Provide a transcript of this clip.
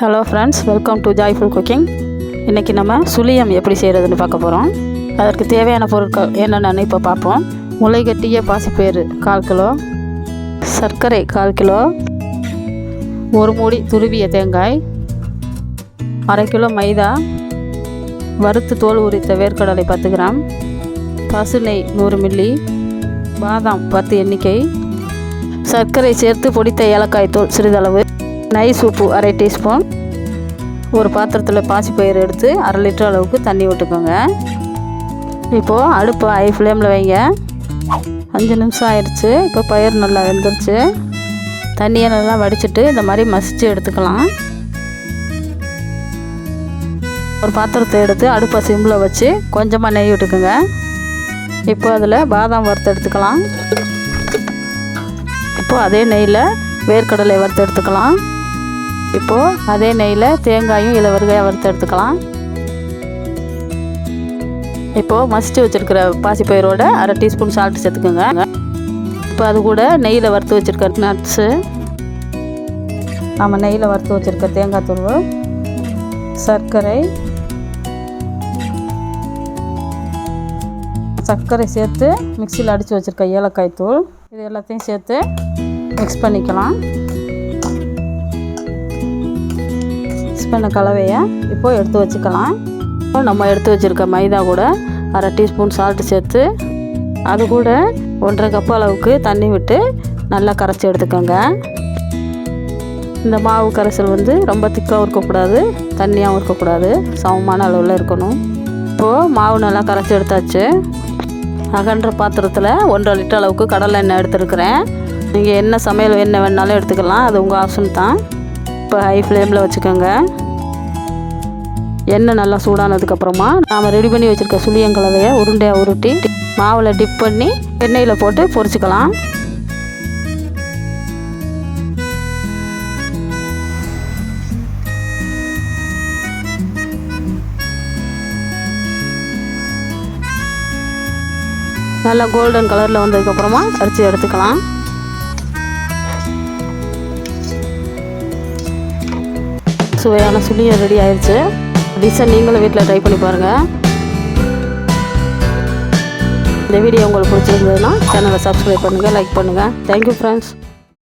Hello friends, welcome to joyful cooking. இன்றைக்கி நம்ம சுழியம் எப்படி செய்கிறதுன்னு பார்க்க போகிறோம். அதற்கு தேவையான பொருட்கள் என்னென்னு இப்போ பார்ப்போம். முளைகட்டிய பாசிப்பயிறு 1/4 கிலோ, சர்க்கரை 1/4 கிலோ, 1 மூடி துருவிய தேங்காய், 1/2 கிலோ மைதா, வறுத்து தோல் உரித்த வேர்க்கடலை 10 கிராம், பசு நெய் 100 மில்லி, பாதாம் 10 எண்ணிக்கை, சர்க்கரை சேர்த்து பொடித்த ஏலக்காய் தூள் சிறிதளவு, நைஸ் உப்பு 1/2 டீஸ்பூன். ஒரு பாத்திரத்தில் பாசிப்பயிறு எடுத்து 1/2 லிட்டர் அளவுக்கு தண்ணி விட்டுக்கோங்க. இப்போது அடுப்பை ஹை ஃப்ளேமில் வைங்க. 5 நிமிஷம் ஆயிடுச்சு. இப்போ பயிர் நல்லா வெந்துருச்சு. தண்ணியை நல்லா வடிச்சிட்டு இந்த மாதிரி மசித்து எடுத்துக்கலாம். ஒரு பாத்திரத்தை எடுத்து அடுப்பை சிம்மில் வச்சு கொஞ்சமாக நெய் விட்டுக்குங்க. இப்போ அதில் பாதாம் வறுத்து எடுத்துக்கலாம். இப்போது அதே நெய்யில் வேர்க்கடலை வறுத்து எடுத்துக்கலாம். இப்போது அதே நெய்யில் தேங்காயும் இளவருகையாக வறுத்து எடுத்துக்கலாம். இப்போது மசிச்சு வச்சுருக்கிற பாசிப்பயிரோட 1/2 டீஸ்பூன் சால்ட் சேர்த்துக்கோங்க. இப்போ அது கூட நெய்யில் வறுத்து வச்சுருக்க நட்ஸு, நம்ம நெய்யில் வறுத்து வச்சுருக்க தேங்காய் துருவு, சர்க்கரை சேர்த்து மிக்சியில் அடித்து வச்சுருக்க ஏலக்காய் தூள், இது எல்லாத்தையும் சேர்த்து மிக்ஸ் பண்ணிக்கலாம். மிக்ஸ் பண்ண கலவையை இப்போது எடுத்து வச்சுக்கலாம். இப்போ நம்ம எடுத்து வச்சுருக்க மைதா கூட 1/2 டீஸ்பூன் சால்ட்டு சேர்த்து அது கூட 1/2 கப் அளவுக்கு தண்ணி விட்டு நல்லா கரைச்சி எடுத்துக்கோங்க. இந்த மாவு கரைசல் ரொம்ப திக்காகவும் இருக்கக்கூடாது, தண்ணியாகவும் இருக்கக்கூடாது, சமமான அளவில் இருக்கணும். இப்போது மாவு நல்லா கரைச்சி எடுத்தாச்சு. அகன்ற பாத்திரத்தில் 1/2 லிட்டர் அளவுக்கு கடலை எண்ணெய் எடுத்துருக்கிறேன். நீங்கள் என்ன சமையல் எண்ணெய் வேணாலும் எடுத்துக்கலாம், அது உங்கள் ஆப்ஷன் தான். இப்போ ஹை ஃப்ளேமில் வச்சுக்கோங்க. எண்ணெய் நல்லா சூடானதுக்கப்புறமா நாம் ரெடி பண்ணி வச்சுருக்க சுழியங்கலவையை உருண்டையாக உருட்டி மாவில் டிப் பண்ணி எண்ணெயில் போட்டு பொரிச்சுக்கலாம். நல்லா கோல்டன் கலரில் வந்ததுக்கப்புறமா அரிசி எடுத்துக்கலாம். சுவையான சுழியம் ரெடி ஆயிடுச்சு. டிஷ்ஷை நீங்களும் வீட்டில் ட்ரை பண்ணி பாருங்கள். இந்த வீடியோ உங்களுக்கு பிடிச்சிருந்ததுன்னா சேனலை சப்ஸ்கிரைப் பண்ணுங்கள், லைக் பண்ணுங்கள். Thank you friends.